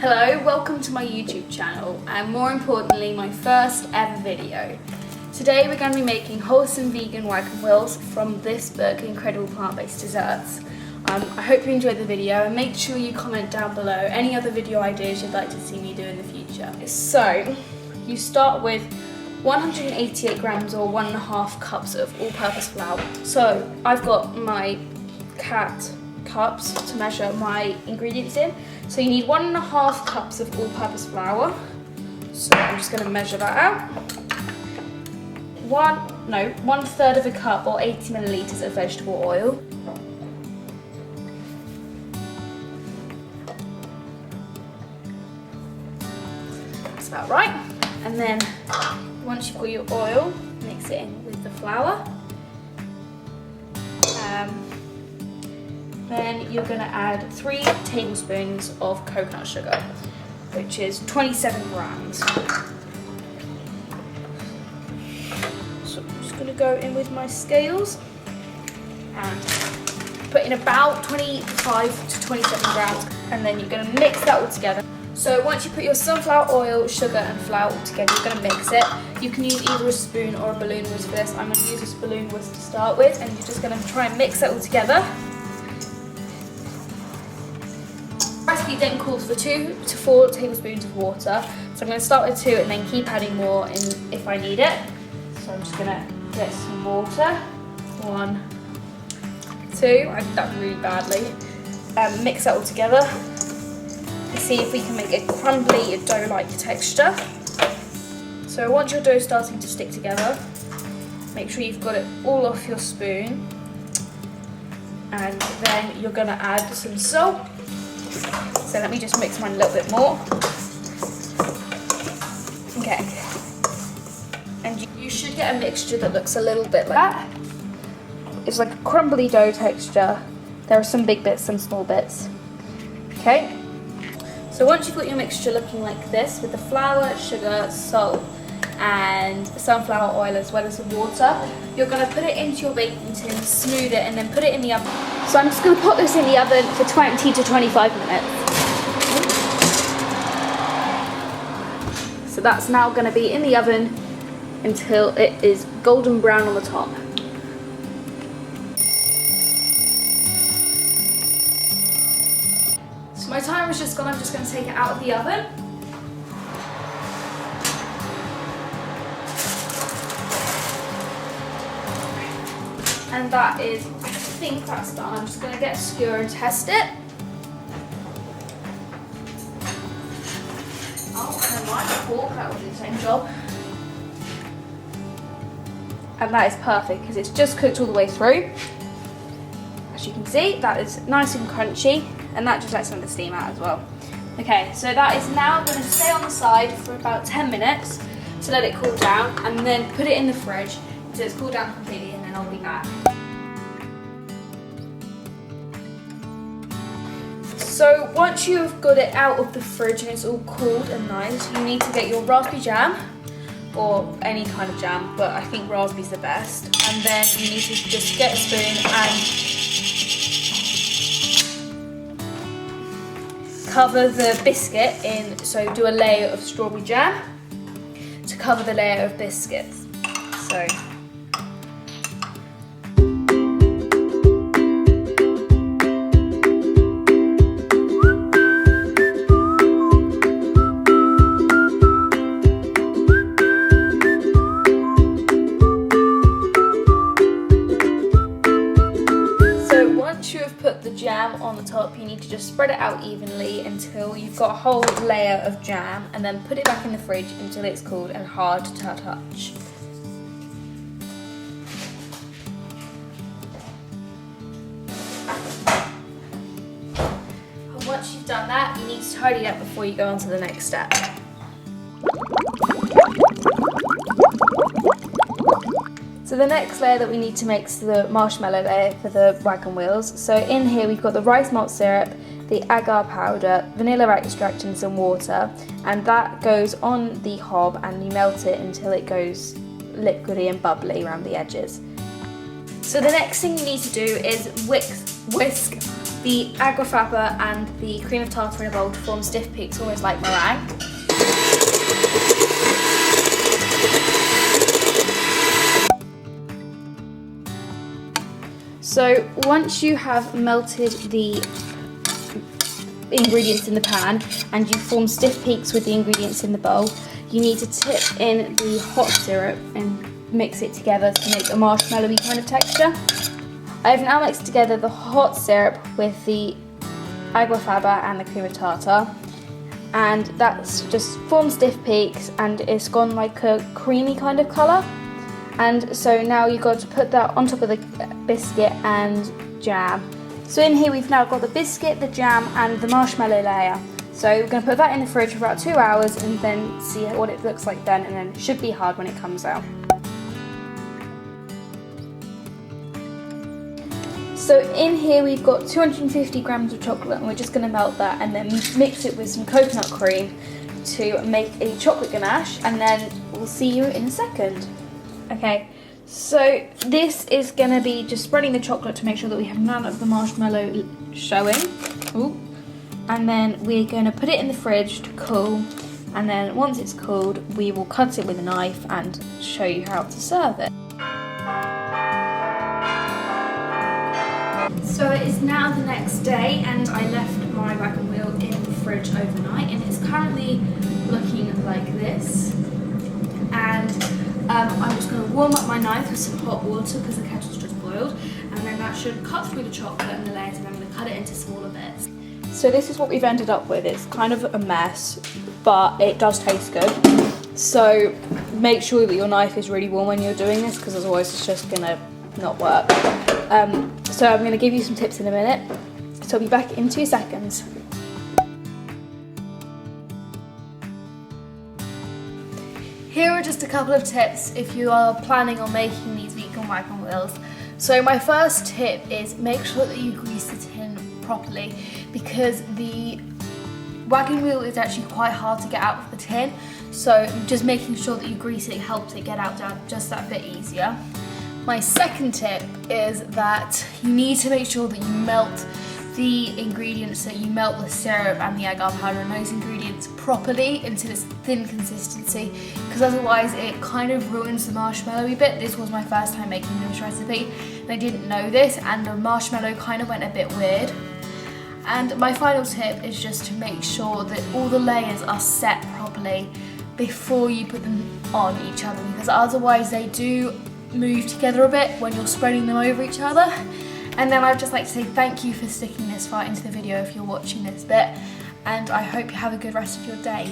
Hello, welcome to my YouTube channel and more importantly my first ever video. Today we're going to be making wholesome vegan wagon wheels from this book, Incredible Plant-Based Desserts. I hope you enjoyed the video and make sure you comment down below any other video ideas you'd like to see me do in the future. So, you start with 188 grams or 1.5 cups of all-purpose flour. So, I've got my cat cups to measure my ingredients in. So you need 1.5 cups of all-purpose flour. So I'm just going to measure that out. 1/3 of a cup or 80 milliliters of vegetable oil. That's about right. And then once you've got your oil, mix it in with the flour. Then you're going to add 3 tablespoons of coconut sugar, which is 27 grams. So I'm just going to go in with my scales and put in about 25 to 27 grams, and then you're going to mix that all together. So once you put your sunflower oil, sugar and flour all together, you're going to mix it. You can use either a spoon or a balloon whisk for this. I'm going to use this balloon whisk to start with, and you're just going to try and mix that all together. The recipe then calls for 2 to 4 tablespoons of water. So I'm going to start with 2 and then keep adding more if I need it. So I'm just going to get some water. 1, 2, I did that really badly. Mix that all together. See if we can make a crumbly dough-like texture. So once your dough is starting to stick together, make sure you've got it all off your spoon, and then you're going to add some salt. So let me just mix mine a little bit more. Okay. And you should get a mixture that looks a little bit like that. It's like a crumbly dough texture. There are some big bits, some small bits. Okay. So once you've got your mixture looking like this, with the flour, sugar, salt, and sunflower oil as well as the water, you're going to put it into your baking tin, smooth it, and then put it in the oven. So I'm just going to put this in the oven for 20 to 25 minutes. So that's now going to be in the oven until it is golden brown on the top. So my timer is just gone, I'm just going to take it out of the oven. And that is, I think that's done. I'm just going to get a skewer and test it. Oh, and then my fork, that will do the same job. And that is perfect because it's just cooked all the way through. As you can see, that is nice and crunchy, and that just lets some of the steam out as well. Okay, so that is now going to stay on the side for about 10 minutes to let it cool down, and then put it in the fridge until it's cooled down completely, and then I'll be back. So once you've got it out of the fridge and it's all cooled and nice, you need to get your raspberry jam, or any kind of jam, but I think raspberry's the best. And then you need to just get a spoon and cover the biscuit in, so do a layer of strawberry jam to cover the layer of biscuits. So once you have put the jam on the top, you need to just spread it out evenly until you've got a whole layer of jam, and then put it back in the fridge until it's cooled and hard to touch. And once you've done that, you need to tidy it up before you go on to the next step. So the next layer that we need to make is the marshmallow layer for the wagon wheels. So in here we've got the rice malt syrup, the agar powder, vanilla extract and some water, and that goes on the hob and you melt it until it goes liquidy and bubbly around the edges. So the next thing you need to do is whisk the agrafaba and the cream of tartar in a bowl to form stiff peaks, almost like meringue. So once you have melted the ingredients in the pan and you form stiff peaks with the ingredients in the bowl, you need to tip in the hot syrup and mix it together to make a marshmallowy kind of texture. I've now mixed together the hot syrup with the agrafaba and the cream of tartar, and that's just formed stiff peaks and it's gone like a creamy kind of colour. And so now you've got to put that on top of the biscuit and jam. So in here we've now got the biscuit, the jam and the marshmallow layer. So we're going to put that in the fridge for about 2 hours and then see what it looks like then, and then it should be hard when it comes out. So in here we've got 250 grams of chocolate, and we're just going to melt that and then mix it with some coconut cream to make a chocolate ganache, and then we'll see you in a second. Okay, so this is going to be just spreading the chocolate to make sure that we have none of the marshmallow showing. Ooh. And then we're going to put it in the fridge to cool, and then once it's cooled we will cut it with a knife and show you how to serve it. So it is now the next day and I left my wagon wheel in the fridge overnight, and it's currently looking like this. And I'm just going to warm up my knife with some hot water because the kettle's just boiled, and then that should cut through the chocolate and the layers, and I'm going to cut it into smaller bits. So this is what we've ended up with. It's kind of a mess, but it does taste good. So make sure that your knife is really warm when you're doing this, because otherwise it's just going to not work. So I'm going to give you some tips in a minute, so I'll be back in 2 seconds. Here are just a couple of tips if you are planning on making these vegan wagon wheels. So my first tip is make sure that you grease the tin properly, because the wagon wheel is actually quite hard to get out of the tin, so just making sure that you grease it helps it get out just that bit easier. My second tip is that you need to make sure that you melt the ingredients, that you melt the syrup and the agar powder and those ingredients properly into this thin consistency, because otherwise it kind of ruins the marshmallowy bit. This was my first time making this recipe and I didn't know this, and the marshmallow kind of went a bit weird. And my final tip is just to make sure that all the layers are set properly before you put them on each other, because otherwise they do move together a bit when you're spreading them over each other. And then I'd just like to say thank you for sticking this far into the video if you're watching this bit, and I hope you have a good rest of your day.